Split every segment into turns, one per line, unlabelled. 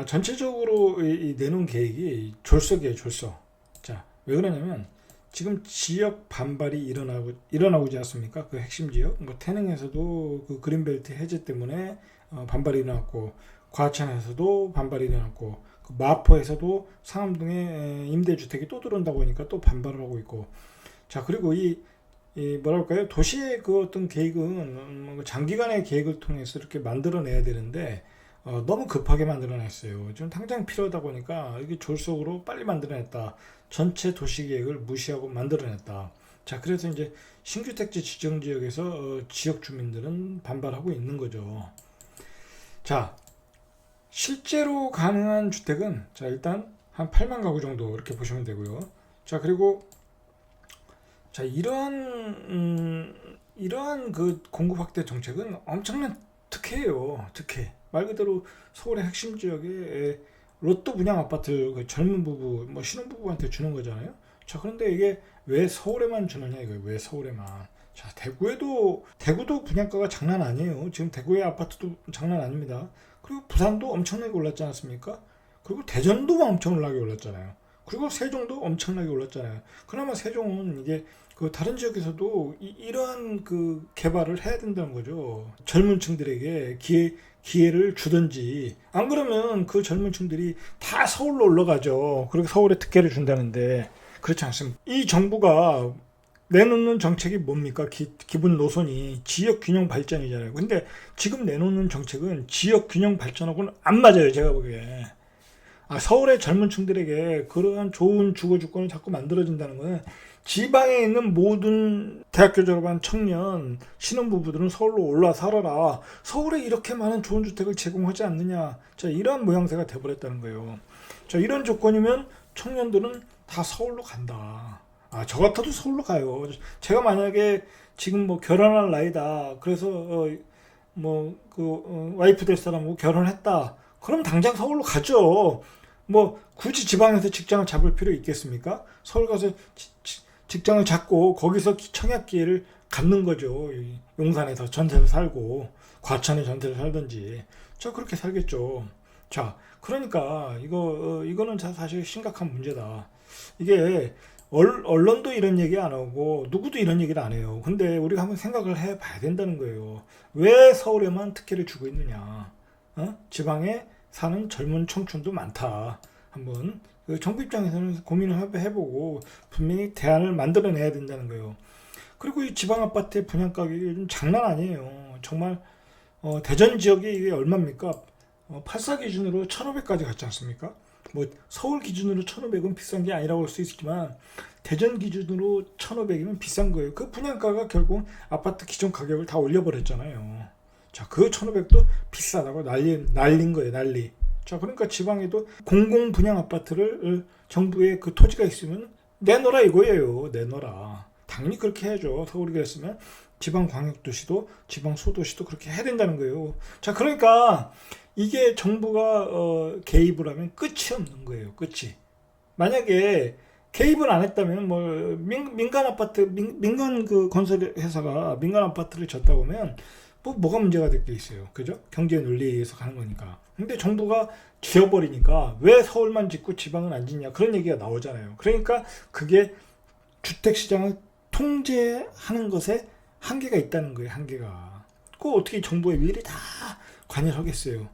전체적으로 이 내놓은 계획이 졸속이에요, 졸속. 자, 왜 그러냐면 지금 지역 반발이 일어나고 있지 않습니까? 그 핵심 지역, 뭐 태능에서도 그 그린벨트 해제 때문에 반발이 일어났고, 과천에서도 반발이 일어났고, 그 마포에서도 상암동에 임대주택이 또 들어온다고 하니까 또 반발을 하고 있고. 자, 그리고 이 뭐랄까요, 도시의 그 어떤 계획은 장기간의 계획을 통해서 이렇게 만들어내야 되는데 너무 급하게 만들어냈어요. 지금 당장 필요하다 보니까 이게 졸속으로 빨리 만들어냈다. 전체 도시 계획을 무시하고 만들어냈다. 자, 그래서 이제 신규 택지 지정 지역에서 지역 주민들은 반발하고 있는 거죠. 자, 실제로 가능한 주택은 자, 일단 한 8만 가구 정도 이렇게 보시면 되고요. 자, 그리고 자, 이러한 그 공급 확대 정책은 엄청난 특혜예요. 특혜. 말 그대로 서울의 핵심 지역에 로또 분양 아파트 그 젊은 부부, 뭐 신혼부부한테 주는 거잖아요. 자, 그런데 이게 왜 서울에만 주느냐 이거예요. 왜 서울에만. 자, 대구도 분양가가 장난 아니에요. 지금 대구의 아파트도 장난 아닙니다. 그리고 부산도 엄청나게 올랐지 않았습니까? 그리고 대전도 엄청나게 올랐잖아요. 그리고 세종도 엄청나게 올랐잖아요. 그나마 세종은 이게 그 다른 지역에서도 이러한 그 개발을 해야 된다는 거죠. 젊은 층들에게 기회를 주든지, 안 그러면 그 젊은 층들이 다 서울로 올라가죠. 그리고 서울에 특혜를 준다는데 그렇지 않습니다. 이 정부가 내놓는 정책이 뭡니까? 기본 노선이 지역 균형 발전이잖아요. 근데 지금 내놓는 정책은 지역 균형 발전하고는 안 맞아요, 제가 보기에. 서울의 젊은 층들에게 그러한 좋은 주거 조건을 자꾸 만들어진다는 거는 지방에 있는 모든 대학교 졸업한 청년 신혼부부들은 서울로 올라 살아라. 서울에 이렇게 많은 좋은 주택을 제공하지 않느냐. 자, 이러한 모양새가 돼버렸다는 거예요. 자, 이런 조건이면 청년들은 다 서울로 간다. 저 같아도 서울로 가요. 제가 만약에 지금 뭐 결혼할 나이다. 그래서 와이프 될 사람하고 결혼했다. 그럼 당장 서울로 가죠. 뭐 굳이 지방에서 직장을 잡을 필요 있겠습니까? 서울 가서 직장을 잡고 거기서 청약 기회를 갖는 거죠. 용산에서 전세로 살고 과천에 전세로 살든지. 저 그렇게 살겠죠. 자, 그러니까 이거는 사실 심각한 문제다. 이게 언론도 이런 얘기 안 하고 누구도 이런 얘기를 안 해요. 근데 우리가 한번 생각을 해봐야 된다는 거예요. 왜 서울에만 특혜를 주고 있느냐? 지방에 사는 젊은 청춘도 많다. 한번 정부 입장에서는 고민을 해보고 분명히 대안을 만들어내야 된다는 거예요. 그리고 이 지방 아파트의 분양 가격이 좀 장난 아니에요. 정말 대전 지역이 이게 얼마입니까? 84 기준으로 1,500까지 갔지 않습니까? 뭐 서울 기준으로 1,500은 비싼 게 아니라고 할 수 있지만 대전 기준으로 1,500이면 비싼 거예요. 그 분양가가 결국 아파트 기존 가격을 다 올려버렸잖아요. 자, 그 1,500도 비싸다고 날린 거예요, 난리. 자, 그러니까 지방에도 공공 분양 아파트를 정부에 그 토지가 있으면 내놓으라 이거예요. 내놓으라. 당연히 그렇게 해야죠. 서울이 그랬으면 지방 광역도시도 지방 소도시도 그렇게 해야 된다는 거예요. 자, 그러니까 이게 정부가 개입을 하면 끝이 없는 거예요. 끝이. 만약에 개입을 안 했다면 뭐 민간 아파트 민간 그 건설 회사가 민간 아파트를 졌다고 하면 뭐가 문제가 될 게 있어요. 그죠? 경제 논리에서 가는 거니까. 근데 정부가 지어버리니까 왜 서울만 짓고 지방은 안 짓냐 그런 얘기가 나오잖아요. 그러니까 그게 주택시장을 통제하는 것에 한계가 있다는 거예요. 한계가. 그 어떻게 정부의 일이 다 관여하겠어요.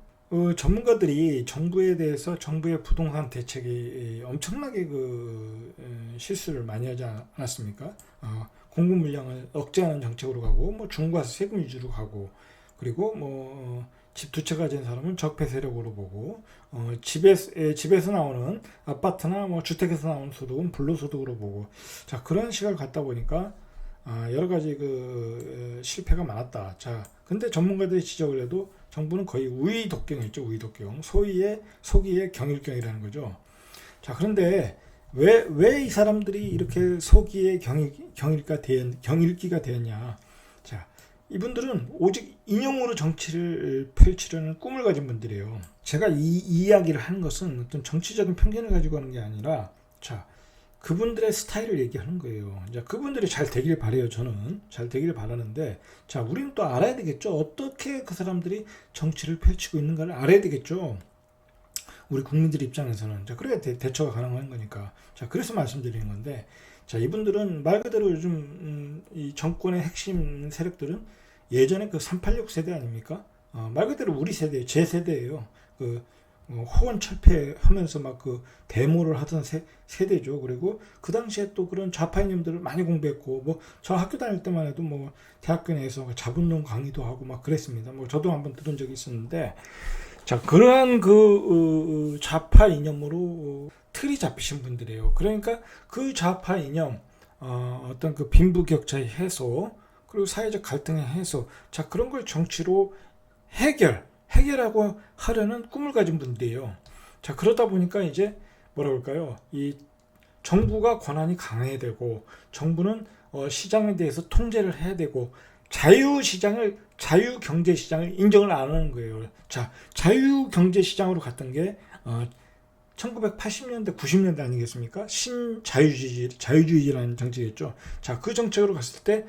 전문가들이 정부에 대해서 정부의 부동산 대책이 엄청나게 실수를 많이 하지 않았습니까? 공급 물량을 억제하는 정책으로 가고 뭐 중과세 세금 위주로 가고 그리고 집 두 채 가진 사람은 적폐 세력으로 보고 집에서 나오는 아파트나 뭐 주택에서 나오는 소득은 불로소득으로 보고 자 그런 시각을 갖다 보니까 여러 가지 실패가 많았다. 자 근데 전문가들이 지적을 해도 정부는 거의 우의독경이었죠. 우의독경 소기의 경일경이라는 거죠. 자 그런데 왜 이 사람들이 이렇게 소기의 경일기가 되었냐. 자, 이분들은 오직 인용으로 정치를 펼치려는 꿈을 가진 분들이에요. 제가 이 이야기를 하는 것은 어떤 정치적인 편견을 가지고 하는 게 아니라, 자, 그분들의 스타일을 얘기하는 거예요. 자, 그분들이 잘 되길 바라요. 저는 잘 되길 바라는데, 자, 우리는 또 알아야 되겠죠. 어떻게 그 사람들이 정치를 펼치고 있는가를 알아야 되겠죠. 우리 국민들 입장에서는. 자, 그래야 대처가 가능한 거니까. 자, 그래서 말씀드리는 건데, 자, 이분들은 말 그대로 요즘 이 정권의 핵심 세력들은 예전에 그 386 세대 아닙니까? 말 그대로 우리 세대, 제 세대예요. 그 호원 철폐하면서 막 그 데모를 하던 세대죠. 그리고 그 당시에 또 그런 좌파 이념들을 많이 공부했고, 뭐 저 학교 다닐 때만 해도 뭐 대학교 내에서 자본론 강의도 하고 막 그랬습니다. 뭐 저도 한번 들은 적이 있었는데, 자, 그러한 그 좌파 이념으로 틀이 잡히신 분들이에요. 그러니까 그 좌파 이념, 어떤 그 빈부격차의 해소, 그리고 사회적 갈등의 해소, 자, 그런 걸 정치로 해결하고 하려는 꿈을 가진 분들이에요. 자, 그러다 보니까 이제 뭐라 그럴까요? 이 정부가 권한이 강해야 되고, 정부는 시장에 대해서 통제를 해야 되고, 자유경제시장을 인정을 안 하는 거예요. 자, 자유경제시장으로 갔던 게 1980년대, 90년대 아니겠습니까? 자유주의라는 정책이었죠. 자, 그 정책으로 갔을 때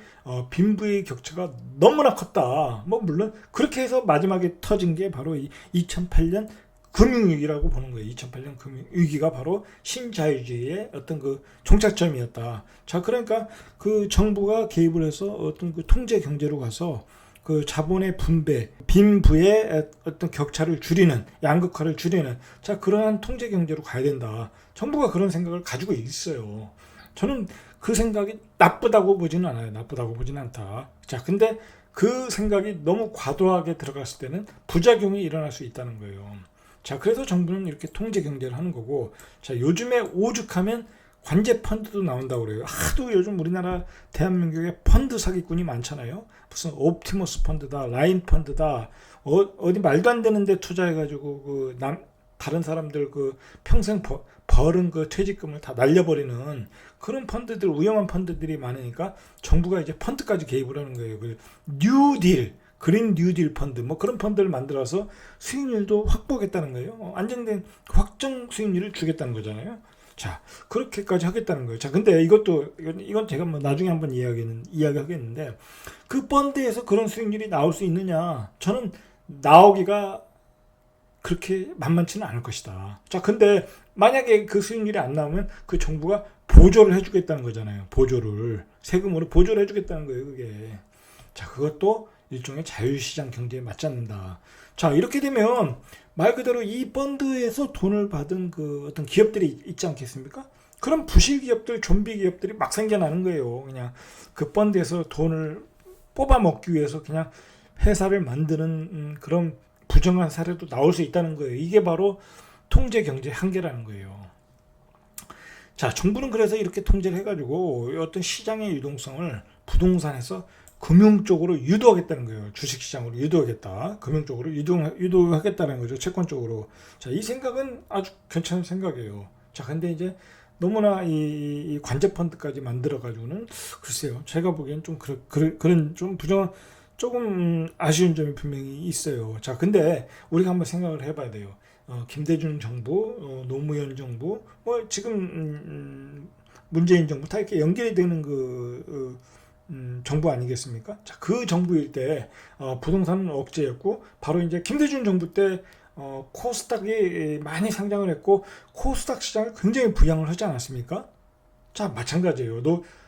빈부의 격차가 너무나 컸다. 뭐 물론 그렇게 해서 마지막에 터진 게 바로 이 2008년 금융위기라고 보는 거예요. 2008년 금융위기가 바로 신자유주의의 어떤 그 종착점이었다. 자, 그러니까 그 정부가 개입을 해서 어떤 그 통제 경제로 가서 그 자본의 분배, 빈부의 어떤 격차를 줄이는, 양극화를 줄이는, 자, 그러한 통제 경제로 가야 된다. 정부가 그런 생각을 가지고 있어요. 저는 그 생각이 나쁘다고 보지는 않아요. 나쁘다고 보지는 않다. 자, 근데 그 생각이 너무 과도하게 들어갔을 때는 부작용이 일어날 수 있다는 거예요. 자, 그래서 정부는 이렇게 통제 경제를 하는 거고, 자, 요즘에 오죽하면 관제 펀드도 나온다고 그래요. 하도 요즘 우리나라 대한민국에 펀드 사기꾼이 많잖아요. 무슨 옵티머스 펀드다, 라인 펀드다, 어디 말도 안 되는데 투자해가지고 다른 사람들 그 평생 벌은 그 퇴직금을 다 날려버리는 그런 펀드들, 위험한 펀드들이 많으니까 정부가 이제 펀드까지 개입을 하는 거예요. 그 뉴딜, 그린 뉴딜 펀드, 뭐 그런 펀드를 만들어서 수익률도 확보하겠다는 거예요. 안정된 확정 수익률을 주겠다는 거잖아요. 자, 그렇게까지 하겠다는 거예요. 자, 근데 이건 제가 뭐 나중에 한번 이야기하겠는데, 그 펀드에서 그런 수익률이 나올 수 있느냐? 저는 나오기가 그렇게 만만치는 않을 것이다. 자, 근데 만약에 그 수익률이 안 나오면 그 정부가 보조를 해주겠다는 거잖아요. 세금으로 보조를 해주겠다는 거예요, 그게. 자, 그것도 일종의 자유시장 경제에 맞지 않는다. 자, 이렇게 되면 말 그대로 이 펀드에서 돈을 받은 그 어떤 기업들이 있지 않겠습니까? 그럼 부실 기업들, 좀비 기업들이 막 생겨나는 거예요. 그냥 그 펀드에서 돈을 뽑아 먹기 위해서 그냥 회사를 만드는 그런 부정한 사례도 나올 수 있다는 거예요. 이게 바로 통제 경제의 한계라는 거예요. 자, 정부는 그래서 이렇게 통제를 해가지고 어떤 시장의 유동성을 부동산에서 금융 쪽으로 유도하겠다는 거예요. 주식시장으로 유도하겠다. 금융 쪽으로 유도하겠다는 거죠. 채권 쪽으로. 자, 이 생각은 아주 괜찮은 생각이에요. 자, 근데 이제 너무나 이 관제 펀드까지 만들어가지고는 글쎄요. 제가 보기엔 좀 그런 좀 조금 아쉬운 점이 분명히 있어요. 자, 근데 우리가 한번 생각을 해봐야 돼요. 김대중 정부, 노무현 정부, 뭐 지금 문재인 정부 다 이렇게 연결이 되는 정부 아니겠습니까? 자, 그 정부일 때 부동산은 억제였고, 바로 이제 김대중 정부 때 코스닥이 많이 상장을 했고, 코스닥 시장을 굉장히 부양을 하지 않았습니까? 자, 마찬가지예요.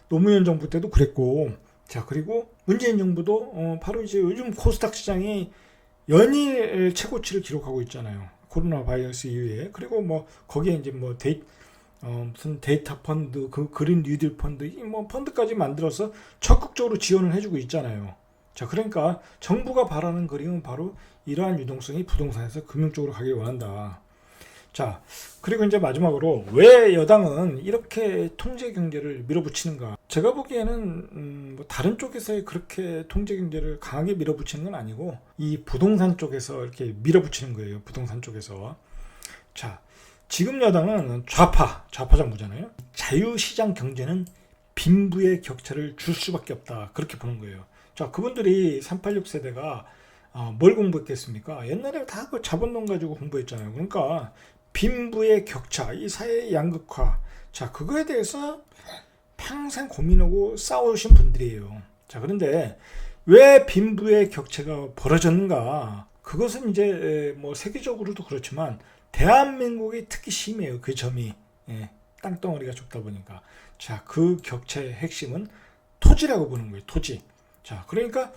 노무현 정부 때도 그랬고, 자, 그리고 문재인 정부도 바로 이제 요즘 코스닥 시장이 연일 최고치를 기록하고 있잖아요. 코로나 바이러스 이후에. 그리고 뭐 거기에 이제 뭐 무슨 데이터 펀드, 그 그린 뉴딜 펀드, 뭐 펀드까지 만들어서 적극적으로 지원을 해주고 있잖아요. 자, 그러니까 정부가 바라는 그림은 바로 이러한 유동성이 부동산에서 금융 쪽으로 가길 원한다. 자, 그리고 이제 마지막으로 왜 여당은 이렇게 통제 경제를 밀어붙이는가? 제가 보기에는 뭐 다른 쪽에서 그렇게 통제 경제를 강하게 밀어붙이는 건 아니고 이 부동산 쪽에서 이렇게 밀어붙이는 거예요. 부동산 쪽에서. 자, 지금 여당은 좌파 정부잖아요. 자유시장 경제는 빈부의 격차를 줄 수밖에 없다. 그렇게 보는 거예요. 자, 그분들이 386 세대가 뭘 공부했겠습니까? 옛날에 다 그 자본론 가지고 공부했잖아요. 그러니까 빈부의 격차, 이 사회의 양극화, 자, 그거에 대해서 평생 고민하고 싸우신 분들이에요. 자, 그런데 왜 빈부의 격차가 벌어졌는가? 그것은 이제 뭐 세계적으로도 그렇지만 대한민국이 특히 심해요. 그 점이. 예, 땅덩어리가 좁다 보니까. 자, 그 격차의 핵심은 토지라고 보는 거예요. 토지. 자, 그러니까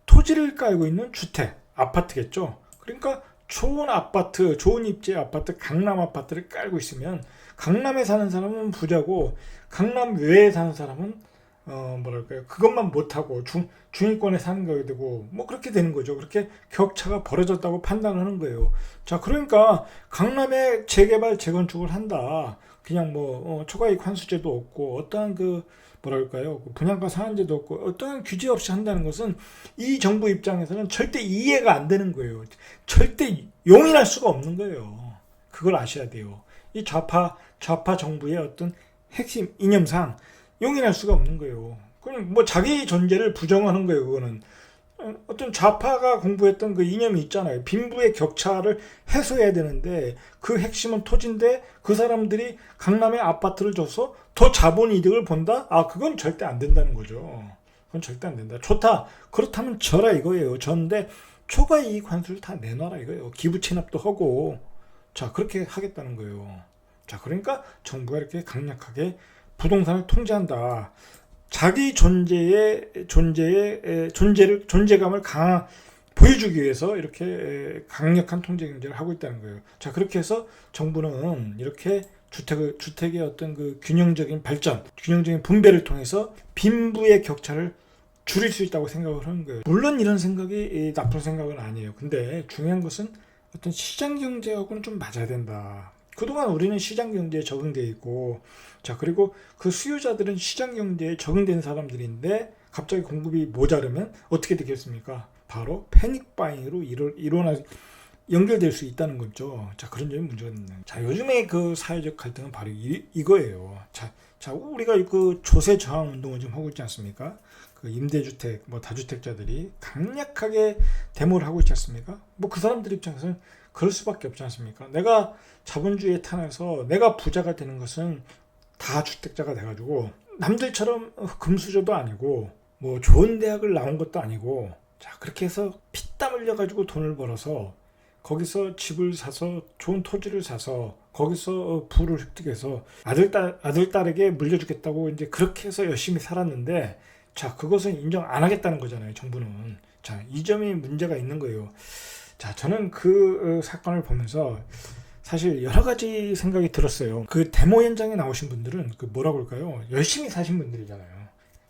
토지를 깔고 있는 주택, 아파트겠죠. 그러니까 좋은 아파트, 좋은 입지의 아파트, 강남 아파트를 깔고 있으면 강남에 사는 사람은 부자고 강남 외에 사는 사람은 뭐랄까요, 그것만 못하고 중위권에 사는 거게 되고 뭐 그렇게 되는 거죠. 그렇게 격차가 벌어졌다고 판단하는 거예요. 자, 그러니까 강남에 재개발 재건축을 한다. 그냥 뭐 초과이익 환수제도 없고 어떠한 그 뭐랄까요, 분양가 상한제도 없고 어떠한 규제 없이 한다는 것은 이 정부 입장에서는 절대 이해가 안 되는 거예요. 절대 용인할 수가 없는 거예요. 그걸 아셔야 돼요. 이 좌파 정부의 어떤 핵심 이념상 용인할 수가 없는 거예요. 그럼 뭐 자기 존재를 부정하는 거예요. 그거는 어떤 좌파가 공부했던 그 이념이 있잖아요. 빈부의 격차를 해소해야 되는데 그 핵심은 토지인데 그 사람들이 강남에 아파트를 줘서 더 자본 이득을 본다? 아, 그건 절대 안 된다는 거죠. 그건 절대 안 된다. 좋다. 그렇다면 져라 이거예요. 졌는데 초과 이익 환수를 다 내놔라 이거예요. 기부 체납도 하고. 자, 그렇게 하겠다는 거예요. 자, 그러니까 정부가 이렇게 강력하게 부동산을 통제한다. 자기 존재감을 보여주기 위해서 이렇게 강력한 통제 경제를 하고 있다는 거예요. 자, 그렇게 해서 정부는 이렇게 주택의 어떤 그 균형적인 발전, 균형적인 분배를 통해서 빈부의 격차를 줄일 수 있다고 생각을 하는 거예요. 물론 이런 생각이 나쁜 생각은 아니에요. 근데 중요한 것은 어떤 시장 경제하고는 좀 맞아야 된다. 그동안 우리는 시장 경제에 적응되어 있고, 자, 그리고 그 수요자들은 시장 경제에 적응된 사람들인데 갑자기 공급이 모자르면 어떻게 되겠습니까? 바로 패닉 바잉으로 연결될 수 있다는 거죠. 자, 그런 점이 문제가 있는. 자, 요즘에 그 사회적 갈등은 바로 이거예요. 자, 우리가 그 조세 저항 운동을 좀 하고 있지 않습니까? 그 임대주택, 뭐 다주택자들이 강력하게 데모를 하고 있지 않습니까? 뭐 그 사람들 입장에서는 그럴 수밖에 없지 않습니까? 내가 자본주의에 탄해서 내가 부자가 되는 것은 다 주택자가 돼가지고 남들처럼 금수저도 아니고 뭐 좋은 대학을 나온 것도 아니고, 자, 그렇게 해서 피땀 흘려가지고 돈을 벌어서 거기서 집을 사서 좋은 토지를 사서 거기서 부를 획득해서 아들딸에게 물려주겠다고 이제 그렇게 해서 열심히 살았는데, 자, 그것은 인정 안 하겠다는 거잖아요, 정부는. 자, 이 점이 문제가 있는 거예요. 자, 저는 그 사건을 보면서 사실 여러 가지 생각이 들었어요. 그 데모 현장에 나오신 분들은 그 뭐라고 할까요? 열심히 사신 분들이잖아요.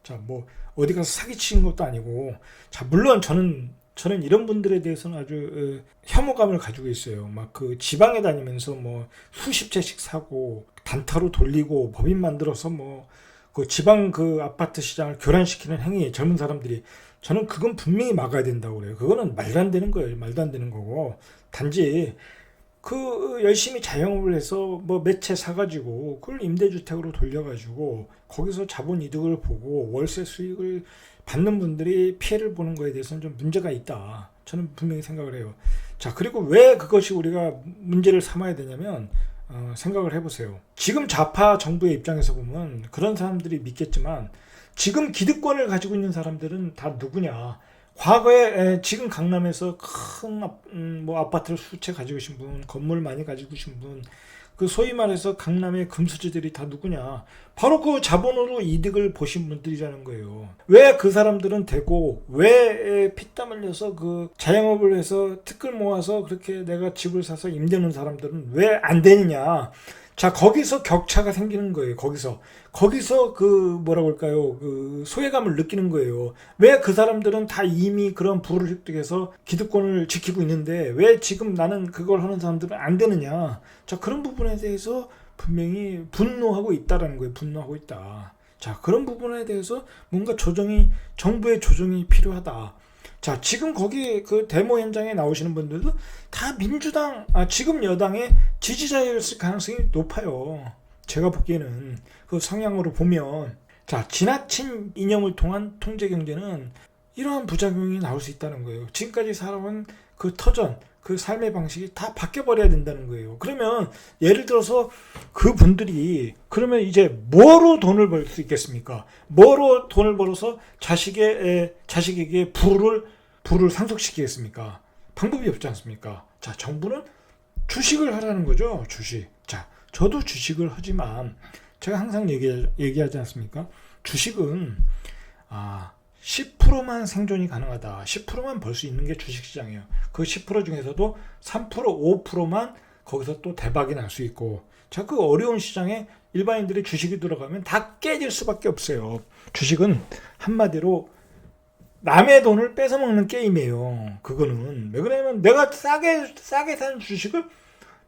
자, 뭐 어디 가서 사기치는 것도 아니고, 자, 물론 저는 이런 분들에 대해서는 아주 혐오감을 가지고 있어요. 막 그 지방에 다니면서 뭐 수십 채씩 사고 단타로 돌리고 법인 만들어서 뭐 그 지방 그 아파트 시장을 교란시키는 행위, 젊은 사람들이, 저는 그건 분명히 막아야 된다고 그래요. 그거는 말도 안 되는 거예요. 말도 안 되는 거고, 단지 그 열심히 자영업을 해서 뭐 몇 채 사가지고 그걸 임대주택으로 돌려가지고 거기서 자본 이득을 보고 월세 수익을 받는 분들이 피해를 보는 거에 대해서는 좀 문제가 있다. 저는 분명히 생각을 해요. 자, 그리고 왜 그것이 우리가 문제를 삼아야 되냐면, 생각을 해보세요. 지금 좌파 정부의 입장에서 보면 그런 사람들이 믿겠지만 지금 기득권을 가지고 있는 사람들은 다 누구냐? 과거에 지금 강남에서 큰 뭐 아파트를 수채 가지고 계신 분, 건물 많이 가지고 계신 분, 그 소위 말해서 강남의 금수저들이 다 누구냐? 바로 그 자본으로 이득을 보신 분들이라는 거예요. 왜 그 사람들은 되고, 왜 피땀 흘려서 그 자영업을 해서 특을 모아서 그렇게 내가 집을 사서 임대는 사람들은 왜 안 되느냐? 자, 거기서 격차가 생기는 거예요. 거기서 그 뭐라고 할까요? 그 소외감을 느끼는 거예요. 왜 그 사람들은 다 이미 그런 부를 획득해서 기득권을 지키고 있는데 왜 지금 나는 그걸 하는 사람들은 안 되느냐? 자, 그런 부분에 대해서 분명히 분노하고 있다라는 거예요. 분노하고 있다. 자, 그런 부분에 대해서 뭔가 정부의 조정이 필요하다. 자, 지금 거기 그 데모 현장에 나오시는 분들도 다 지금 여당의 지지자였을 가능성이 높아요. 제가 보기에는 그 성향으로 보면. 자, 지나친 이념을 통한 통제 경제는 이러한 부작용이 나올 수 있다는 거예요. 지금까지 살아온 그 터전, 그 삶의 방식이 다 바뀌어버려야 된다는 거예요. 그러면 예를 들어서 그분들이 그러면 이제 뭐로 돈을 벌 수 있겠습니까? 뭐로 돈을 벌어서 자식에게 부를 상속시키겠습니까? 방법이 없지 않습니까? 자, 정부는 주식을 하라는 거죠. 주식. 자, 저도 주식을 하지만 제가 항상 얘기하지 않습니까? 주식은 10%만 생존이 가능하다. 10%만 벌 수 있는 게 주식시장이에요. 그 10% 중에서도 3%, 5%만 거기서 또 대박이 날 수 있고, 자, 그 어려운 시장에 일반인들이 주식이 들어가면 다 깨질 수밖에 없어요. 주식은 한마디로 남의 돈을 뺏어먹는 게임이에요. 그거는 왜 그러냐면 내가 싸게 산 주식을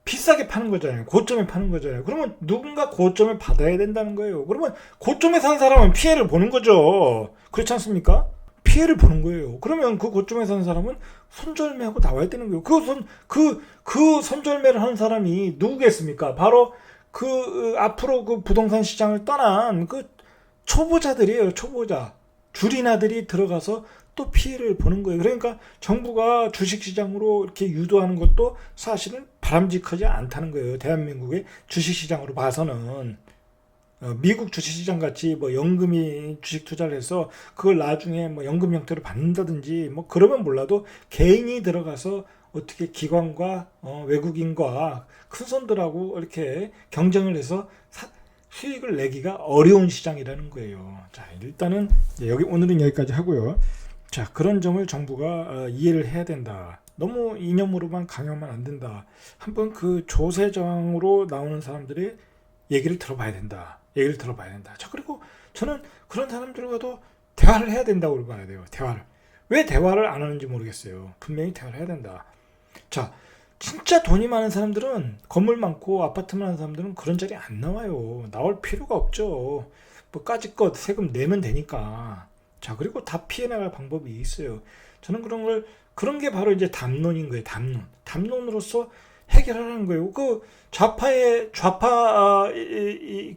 비싸게 파는 거잖아요. 고점에 파는 거잖아요. 그러면 누군가 고점을 받아야 된다는 거예요. 그러면 고점에 산 사람은 피해를 보는 거죠. 그렇지 않습니까? 피해를 보는 거예요. 그러면 그 고점에 산 사람은 손절매하고 나와야 되는 거예요. 그 손절매를 하는 사람이 누구겠습니까? 바로 앞으로 그 부동산 시장을 떠난 그 초보자들이에요. 초보자. 줄이나들이 들어가서 또 피해를 보는 거예요. 그러니까 정부가 주식시장으로 이렇게 유도하는 것도 사실은 바람직하지 않다는 거예요. 대한민국의 주식시장으로 봐서는. 미국 주식시장 같이 뭐 연금이 주식 투자를 해서 그걸 나중에 뭐 연금 형태로 받는다든지 뭐 그러면 몰라도 개인이 들어가서 어떻게 기관과 외국인과 큰 손들하고 이렇게 경쟁을 해서 수익을 내기가 어려운 시장이라는 거예요. 자, 일단은 오늘은 여기까지 하고요. 자, 그런 점을 정부가 이해를 해야 된다. 너무 이념으로만 강요하면 안 된다. 한번 그 조세정으로 나오는 사람들의 얘기를 들어봐야 된다. 자, 그리고 저는 그런 사람들과도 대화를 해야 된다고 봐야 돼요. 대화를. 왜 대화를 안 하는지 모르겠어요. 분명히 대화를 해야 된다. 자, 진짜 돈이 많은 사람들은, 건물 많고 아파트 많은 사람들은 그런 자리에 안 나와요. 나올 필요가 없죠. 뭐 까짓것 세금 내면 되니까. 자, 그리고 다 피해 나갈 방법이 있어요. 저는 그런 게 바로 이제 담론인 거예요. 담론으로서 해결하라는 거예요. 그 좌파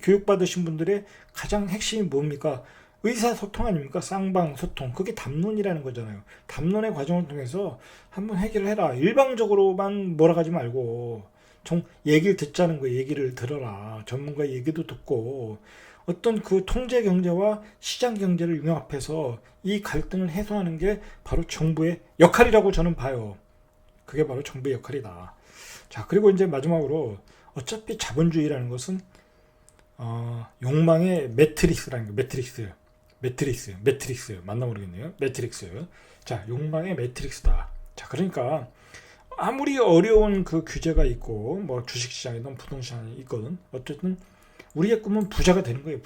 교육 받으신 분들의 가장 핵심이 뭡니까? 의사소통 아닙니까? 쌍방소통. 그게 담론이라는 거잖아요. 담론의 과정을 통해서 한번 해결을 해라. 일방적으로만 몰아가지 말고 얘기를 듣자는 거예요. 얘기를 들어라. 전문가 얘기도 듣고 어떤 그 통제 경제와 시장 경제를 융합해서 이 갈등을 해소하는 게 바로 정부의 역할이라고 저는 봐요. 그게 바로 정부의 역할이다. 자, 그리고 이제 마지막으로 어차피 자본주의라는 것은 욕망의 매트릭스라는 거. 매트릭스 맞나 모르겠네요. 매트릭스. 자, 욕망의 매트릭스다. 자, 그러니까 아무리 어려운 그 규제가 있고 뭐 주식시장이든 부동산이 있거든, 어쨌든 우리의 꿈은 부자가 되는 거예요.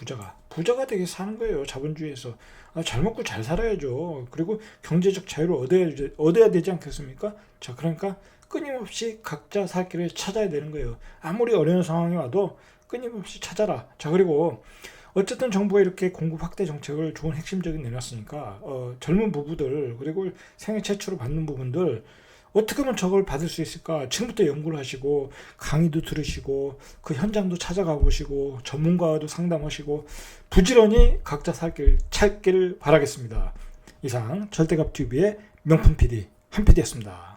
부자가 되게 사는 거예요. 자본주의에서. 잘 먹고 잘 살아야죠. 그리고 경제적 자유를 얻어야 되지 않겠습니까? 자, 그러니까 끊임없이 각자 살 길을 찾아야 되는 거예요. 아무리 어려운 상황이 와도 끊임없이 찾아라. 자, 그리고 어쨌든 정부가 이렇게 공급 확대 정책을 좋은 핵심적인 내놨으니까 젊은 부부들, 그리고 생애 최초로 받는 부분들 어떻게 하면 저걸 받을 수 있을까? 지금부터 연구를 하시고 강의도 들으시고 그 현장도 찾아가 보시고 전문가와도 상담하시고 부지런히 각자 살 길 찾기를 바라겠습니다. 이상 절대갑TV의 명품 PD 한 PD였습니다.